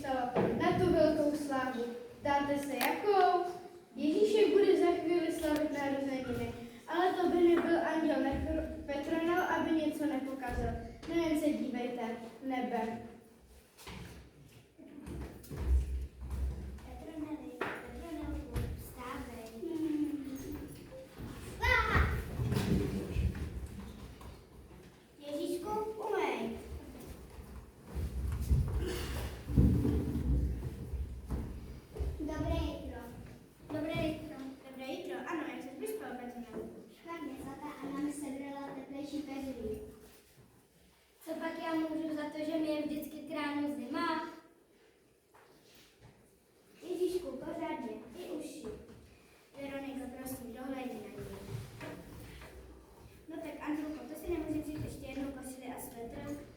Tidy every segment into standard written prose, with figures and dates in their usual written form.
dostala na tu velkou slávu. Dáte se jakou? Ježíšek bude za chvíli slavit narozeniny, ale to by nebyl anděl Petronel, aby něco nepokazil. Nejen se dívejte, nebe. Petronelku, vstávej. Ježíšku, umej. Dobré jitro. Dobré jitro. Dobré jitro. Ano, jak se vyspal, Petronelku? Špatně, zlatá Anna mi sebrala teplejší peří. Co pak já můžu za to, že mi je vždycky kránu zima? Ježíšku, pořádně, i uši. Veronika, prosím, dohlédni na ní. No tak, Andruko, to si nemůže vzít ještě jednu košili a svetr?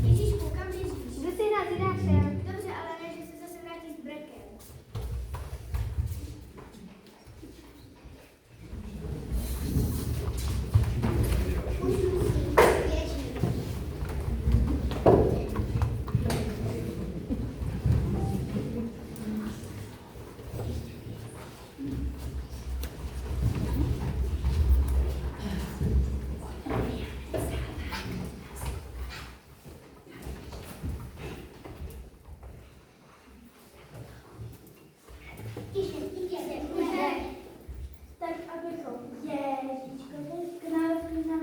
Ježíšku, kam běžíš? Jdu si hrát jináčem. Dobře, ale ne, že se zase vrátí s brekem. Už musím, běžím. Tak abychom Ježíško, k narozeninám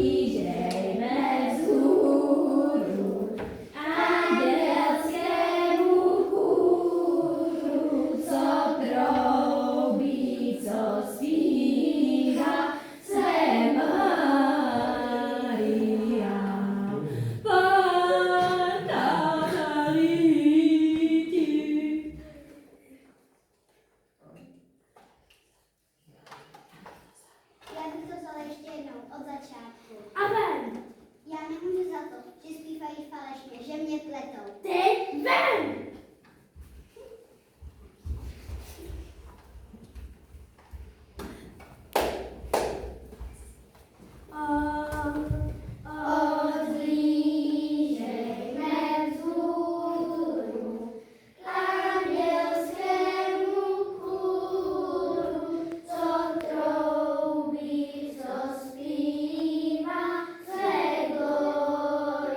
Ozvížejme vzhůru andělskému chůru, co troubí, co zpívá, své Maria. Panna Maríti. Já bych to vzala ještě jednou, od začátku. Amen! Já nemůžu za to, že zpívají falešně, že mě pletou. Ty ven! Ozvížejme vzhůru andělskému chůru, co troubí, co zpívá, své gloria.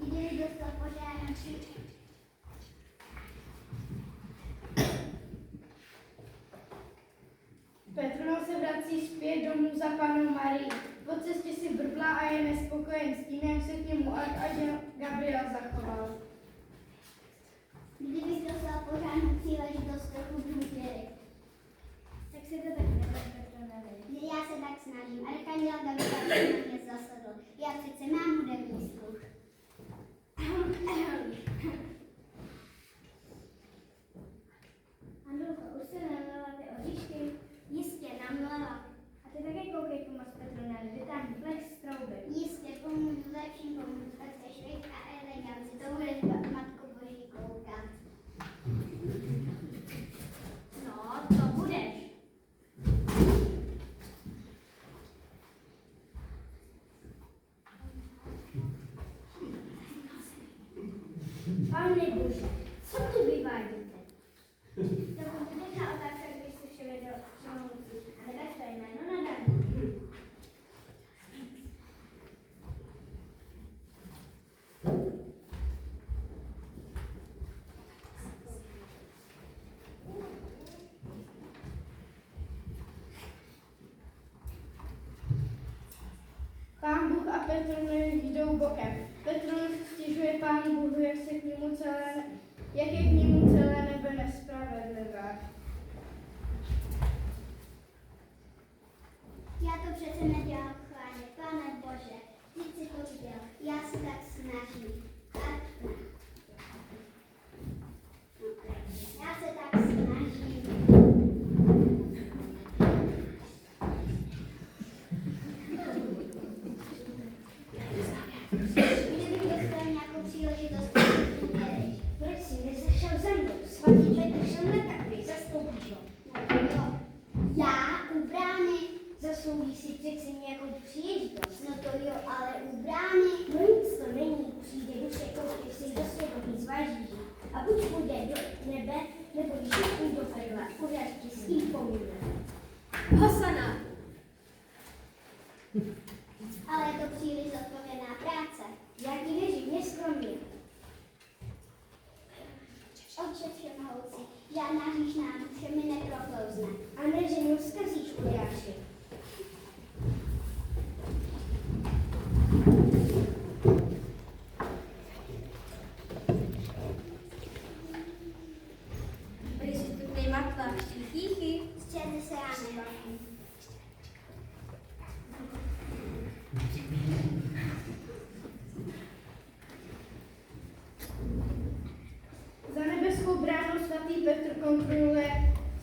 Kdyby dostal požádání. Petronel se vrací zpět domů za Pannou Marii. Po cestě si brblá a je nespokojen s tím, jak se k němu anděl Gabriel zachoval. Kdybych dostal pořádnou příležitost trochu důvěry. Tak se to tak nebe, Petroneli. Já se tak snažím. Arkanděl Gabriel se na mě zasadl. Já přece mám hudební sluch. Andruko, už se namlela ty oříšky? Jistě, namlela. A ty také koukej pomoct Petroneli, vytáhni plech z trouby. Jistě, pomůžu lepším pomůžu, tak se švejk a eleganci. To budeš, Matko Boží, koukat. No, to budeš. Pane Bože, co tu vyvádíte? Dokud nechá otázka, když se vše věděl, všemohoucí. A nedáš to jméno nadarmo. Pán Bůh a Petronel jdou bokem. Petronel stěžuje Pánu Bohu, jak je k němu celé nebe nespravedlivé. Já to přece nedělám chváně, Pane Bože, ty jsi to viděl, já se tak snažím. Já se tak snažím. Kdybych dostal nějakou příležitost, Proč jsi nezašel za mnou? Svatý Petr šel na takový, zastoupíš ho. jo, já u brány, Zaslouží si přece nějakou příležitost. no to jo, ale u brány, No nic to není, přijde duše koupit si do svědomí zváží. A buď půjde do nebe, nebo když půjde do pekla, pořád ti s tím pomůže. Hosana. ale je to příliš zodpovědná práce. Já ti věřím, neskromně. Otče všemohoucí, žádná hříšná duše mi neproklouzne. A ne, že mě vzkazíš, ujáši. Prisutný matla, chýchy. Z čeho se já nebavím. Za nebeskou bránou svatý Petr kontroluje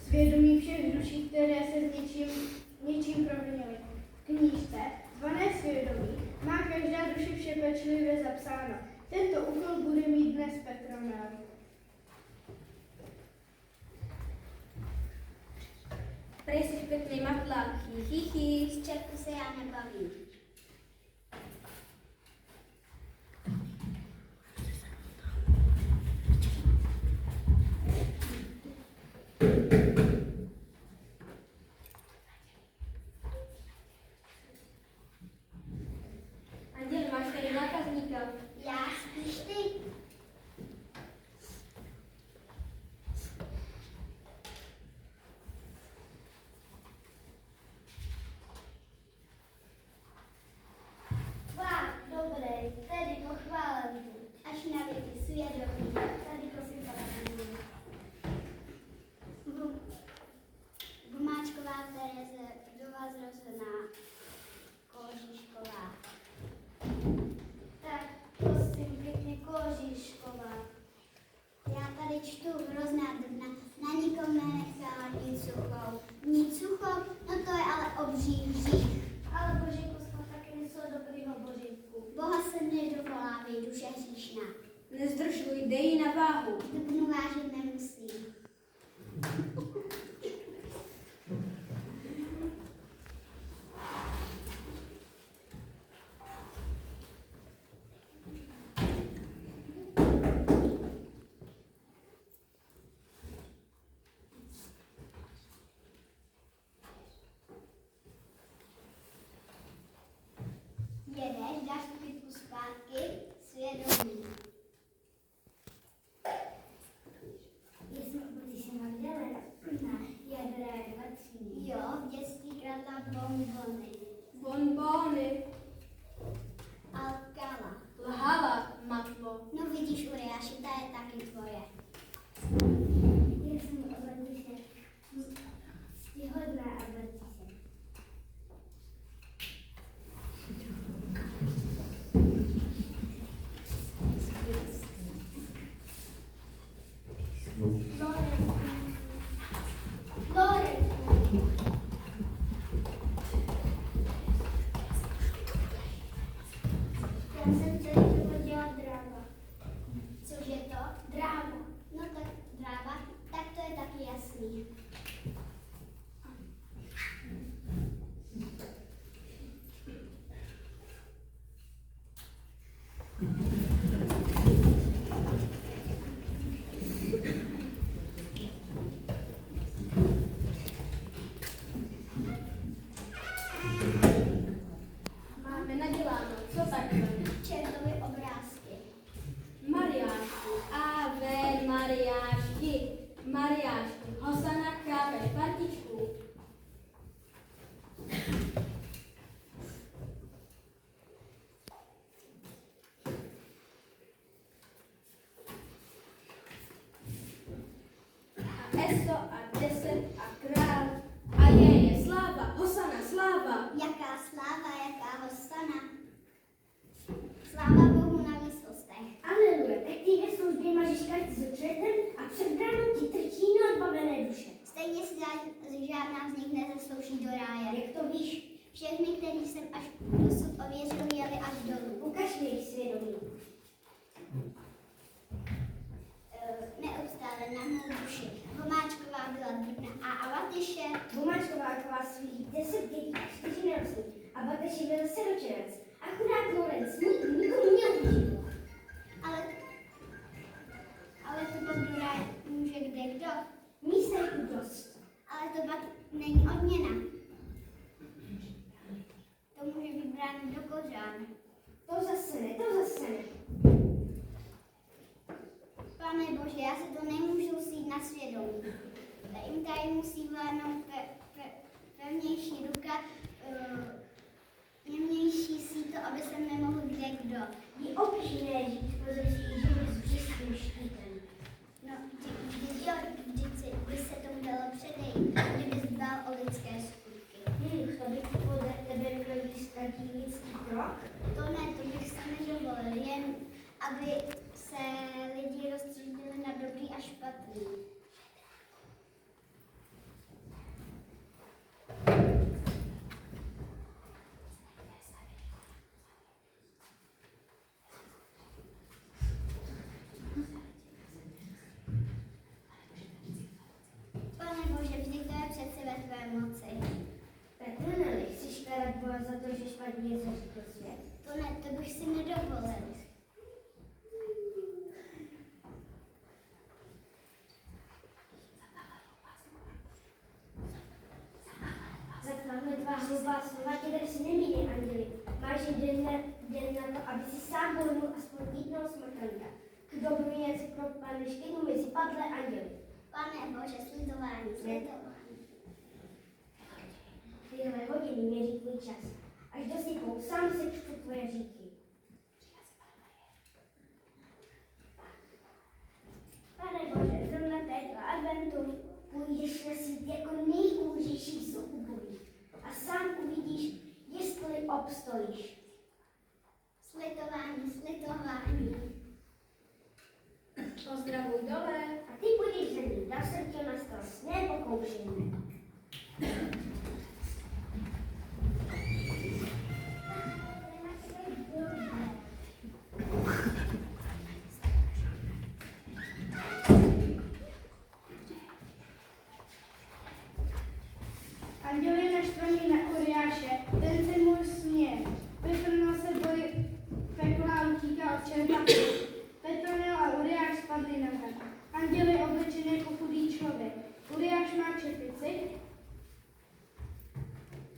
svědomí všech duší, které se s něčím provinily. V knížce zvané Svědomí má každá duše vše pečlivě zapsáno. Tento úkol bude mít dnes Petronál. Prisutný matla, chýchy. Z čeho se já nebavím. Anděl, máš tady zákazníka. Já spíš ty. Vá, dobrý, tedy pochválen buď. Až na věky svědomí. Tady prosím pana. Vomáčková Tereze, vdova zrozená, Kožišková. Tak, prosím pěkně, Kožišková. Já tady čtu hrozná dna, na nikom nenechala nic suchou. Nic suchou? No to je ale obří hřích. Ale Božíku jsme taky něco dobrýho, Božíku. Boha se nedovolávají, duše hříšná. Nezdržuj, dej ji na váhu. Dubnu vážit nemusím. Jedeš, dáš kytku zpátky, svědomí. Jestli ty jsi Magdalena, jadré vací. Jo, v dětství kradla bonbony. Bonbony. Alkala. Lhala, matlo. No vidíš, Uriáši, ta je taky tvoje. Já jsem Abertiše. Stihodná Abertiše. Já jsem celý život dělala dráva. Cože to? Dráva. No tak dráva, tak to je taky jasný. Máme naděláno. Co takhle? Čertovi zaslouží do ráje. Jak to víš? Všechny, který jsem až dosud ověřil, jeli až dolů. Ukaž mi jejich svědomí. Neustále na mou duši. Vomáčková byla divná a Avatyše, Vomáčková kvala svých 10 dětí a 4 nerostní. A Bateši byl siročenec. A chudák Lorenc nikomu neužil. ale to pak do ráje může kdekdo. Místa je tu dost. Ale to pak není odměna. To může být bráno do kořán. To zase ne. Pane Bože, já si to nemůžu sít na svědomí. Jim tady musí vládnout pevnější ruka, jemnější síto, aby se nemohl kdekdo. Je obtížné žít pozemský život s břeským štítem. No, vždyť by se tomu dalo předejít, kdyby dbal o lidské skutky. To by podle tebe měl ztratit lidský krok? To ne, to bych se nedovolil, jen aby se lidi rozstřídili na dobrý a špatný. Pane Bože, vždy to je přece ve tvé moci. Petr, nechceš karat Boha za to, že špatně něco řekl svět? To ne, to bych si nedovolil. Za tahle tvá hrubá slova tě dnes nemíní, anděli. Máš den na to, aby si sám volnul aspoň jednoho smrtelníka. K dobru něco pro Pane škytnu mezi padlé anděli. Pane Bože, slitování. Tyhle hodiny měří tvůj čas. Až dosypou, sám se čtu tvoje říky. Pane Bože, zrovna této adventu Půjdeš na svět jako nejúžejší soubojí. A sám uvidíš, jestli obstojíš. slitování. Pozdravuj dole. A ty půjdeš za ním, dá se tě na stos, nepokoušejme. Anděl je naštvaný na Uriáše, ten se mu směje. Vyprnul se boj pekla a utíká od čerta. Petronel a Uriáš spadli na zem. Anděl je oblečený jako chudý člověk. Uriáš má čepici,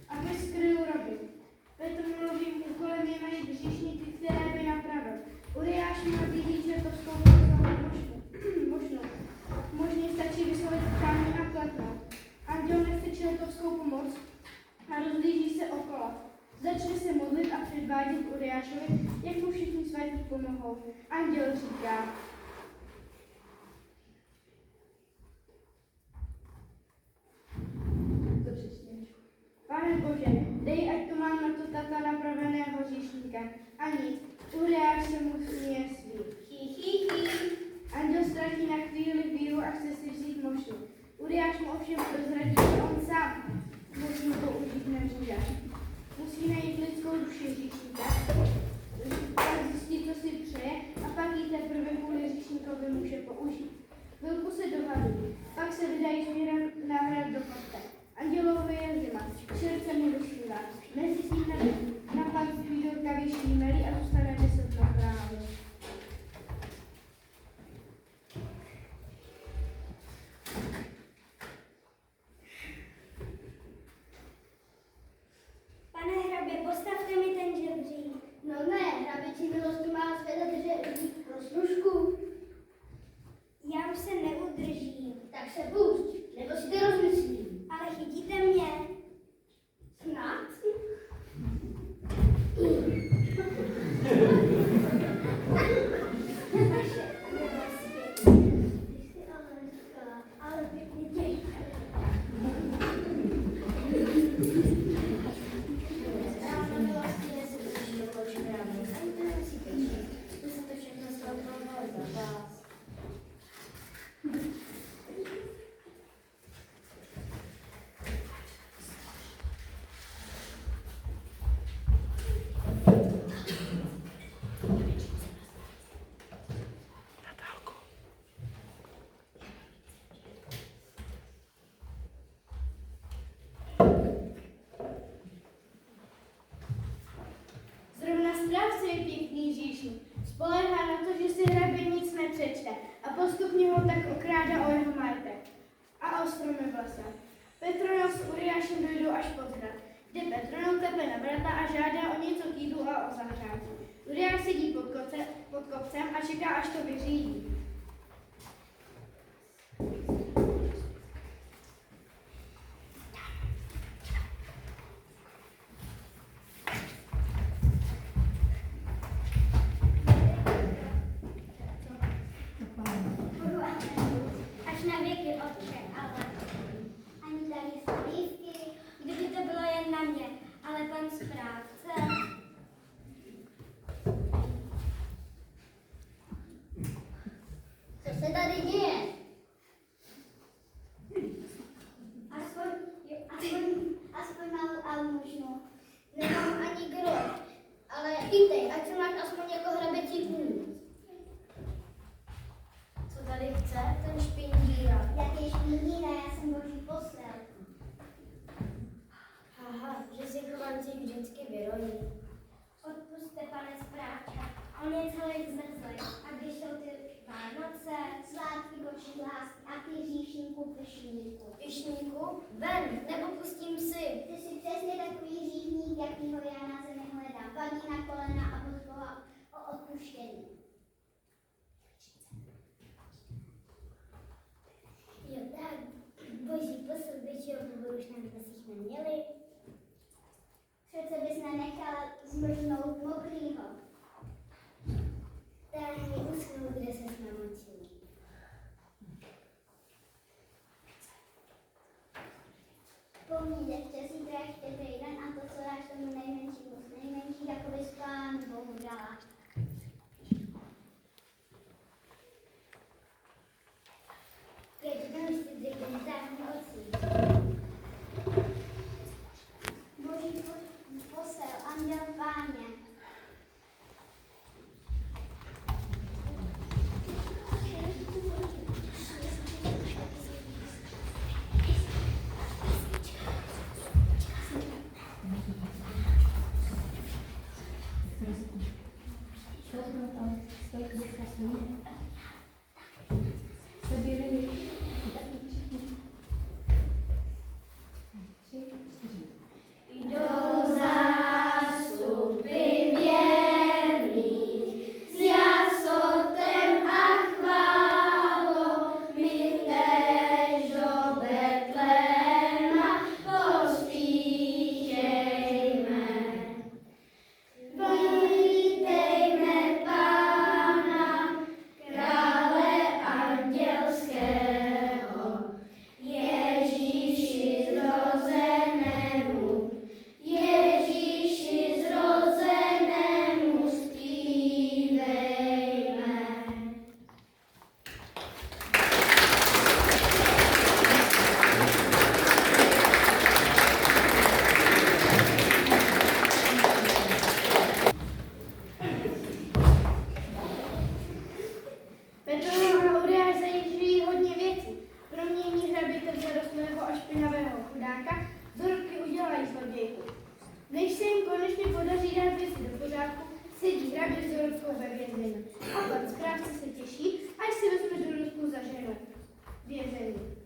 aby skryl roby. Petronelovým úkolem je najít hříšníky, které by napravil. Uriáš má vidí čertovskou možnost. Možně stačí vyslovit kámen a klepnout. Anděl nechce čertovskou pomoc a rozlíží se okolo. Začne se modlit a předvádět Uriášovi, jak mu všichni svatí pomohou. Anděl říká: Pane Bože, dej, ať to mám na to tata napraveného hříšníka. A nic, Uriáš se mu směje svý. Anděl ztratí na chvíli víru a chce si vzít moštu. Uriáš mu ovšem prozradí, že on sám musí použít neřída. Musí najít lidskou duši hříšníka, pak zjistit, co si přeje, a pak ji teprve kvůli hříšníkovi může použít. Chvilku se dohadují, pak se vydají směrem na hrad do kopce. Andělovi je zima, srdce mu dosmívá. Mezi tím na panství do kaviční melí a zůstane 10 na právě. svý pěkný říšník. Spoléhá na to, že si hrabě nic nepřečte a postupně ho tak okrádá o jeho majetek a o stromy v lese. Petronil s Uriášem dojdou až pod hrad, kde Petronil klepe na vrata a žádá o něco k jídlu a o zahřátí. Uriáš sedí pod kopcem a čeká, až to vyřídí. Budu až na věky, otče, ale ani tady slívky, kdyby to bylo jen na mě, ale pan správce. Co se tady děje? Aspoň malou almužnu. Nemám ani groš, ale chytej, ať se máš aspoň jako hraběcí kůň. Co tady chce ten špindíra? Jaký špindíra, já jsem boží posel. Haha, že si chovanci vždycky vyrojí. Odpuste, pane správče, on je celý zmrzlý. A když jsou ty Vánoce, svátky boží lásky a ty říšníku pyšníku. Pyšníku? Ven, nebo pustím si. Ty jsi přesně takový říšník, jakýho já na zemi hledám. Padni na kolena a moc Boha o odpuštění. Jo tak, boží posel většího poboru už na dvacích neměli. Přece bys nenechala zmrznout mokrýho. Tady uschnul, kde se namočil. Pomní, děvče, zítra je štědrý den a to, co dáš tomu nejmenšímu z nejmenších, jako bys Pánu Bohu dala. Keď štědrý den táhne ocí. Boží posel, anděl Páně. Petronil a Uriáš zajišťují hodně věcí. Promění hraběte v zarostlého a špinavého chudáka, Dorotky udělají zlodějku. Než se jim konečně podaří dát věci do pořádku, sedí hrabě s Dorotkou ve vězení. A pan správce se těší, až si vezme Dorotku za ženu. Vězení.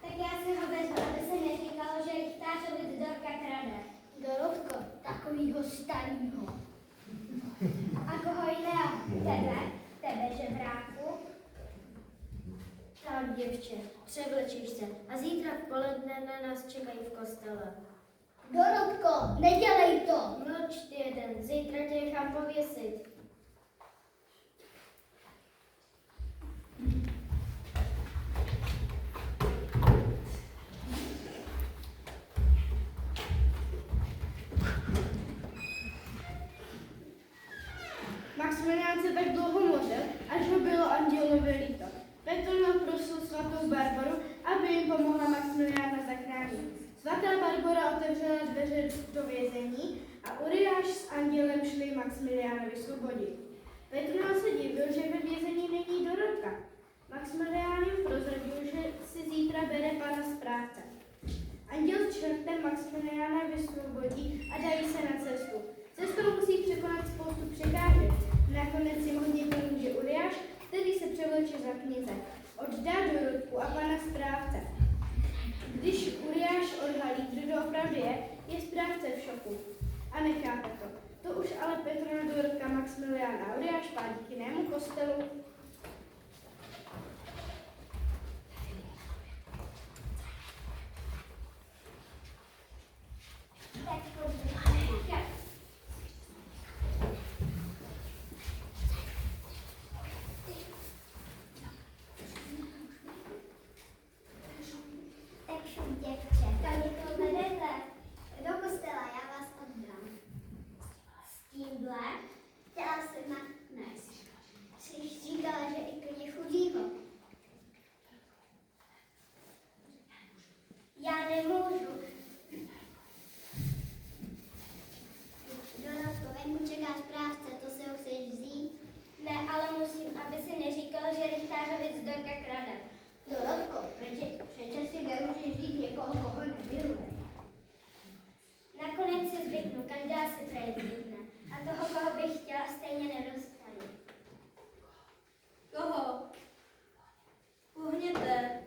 Tak já si ho vezmu, aby se neříkalo, že rychtářovi Dorka krade. Dorotko, takovýho starýho. A koho jiného? Tebe, žebráku? Tak, děvče, převlečíš se a zítra v poledne na nás čekají v kostele. Dorotko, nedělej to! Mlč ty jeden, zítra tě nechám pověsit. Maximilián se tak dlouho modlil, až ho bylo andělovi líto. Petronil prosil svatou Barboru, aby jim pomohla Maximiliána zachránit. Svatá Barbora otevřela dveře do vězení a Uriáš s andělem šli Maximiliána vysvobodit. Petronil se divil, že ve vězení není Dorotka. Maximilián jim prozradil, že si zítra hostince. Oddá Dorotku a pana správce. Když Uriáš odhalí, kdo doopravdy je správce v šoku. A nechápe to. To už ale Petrona, Dorotka, Maximilián a Uriáš pádí k jinému kostelu. Tak šup, děvče, kam to vedete? Do kostela, já vás oddám. S tímhle? Chtěla jsem dnes. Jsi říkala, že i klidně chudýho. Já nemůžu. Dorotko, venku čeká správce, to se ho chceš vzít? Ne, ale musím, aby si neříkal, že Richtářovic Dorka krade. Dorotko, přece si nemůžeš říct někoho, koho nemiluje. Nakonec si zvyknu, každá si prej zvykne. A toho, koho bych chtěla, stejně nedostanu. Koho? Uhněte.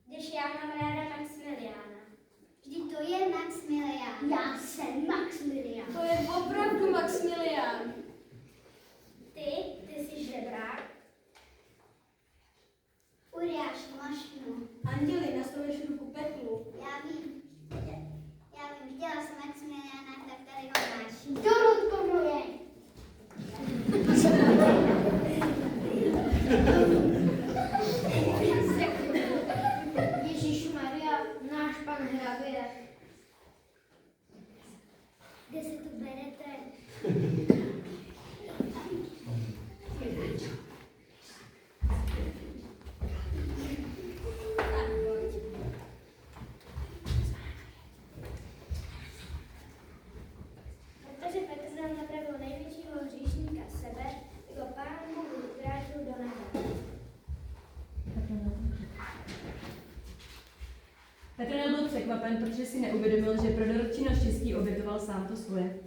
Když já mám ráda Maximiliána. Vždyť to je Maximilián. Já jsem Maximilián. To je opravdu Maximilián. Ty jsi žebrák. Uriáš, mašnu. Anděli, nastaveš ruku peklu. Já vím, viděla jsem Maximiliána, tak tady ho máš. Dorotko moje. Ježíšmarja, náš pan hrabě. Kde se tu berete? Protože Petr nám napravil největšího hříšníka sebe, jako Pán Bůh vrátil do nebe. Petr nebyl překvapen, protože si neuvědomil, že pro Dorotčino štěstí obětoval sám to svoje.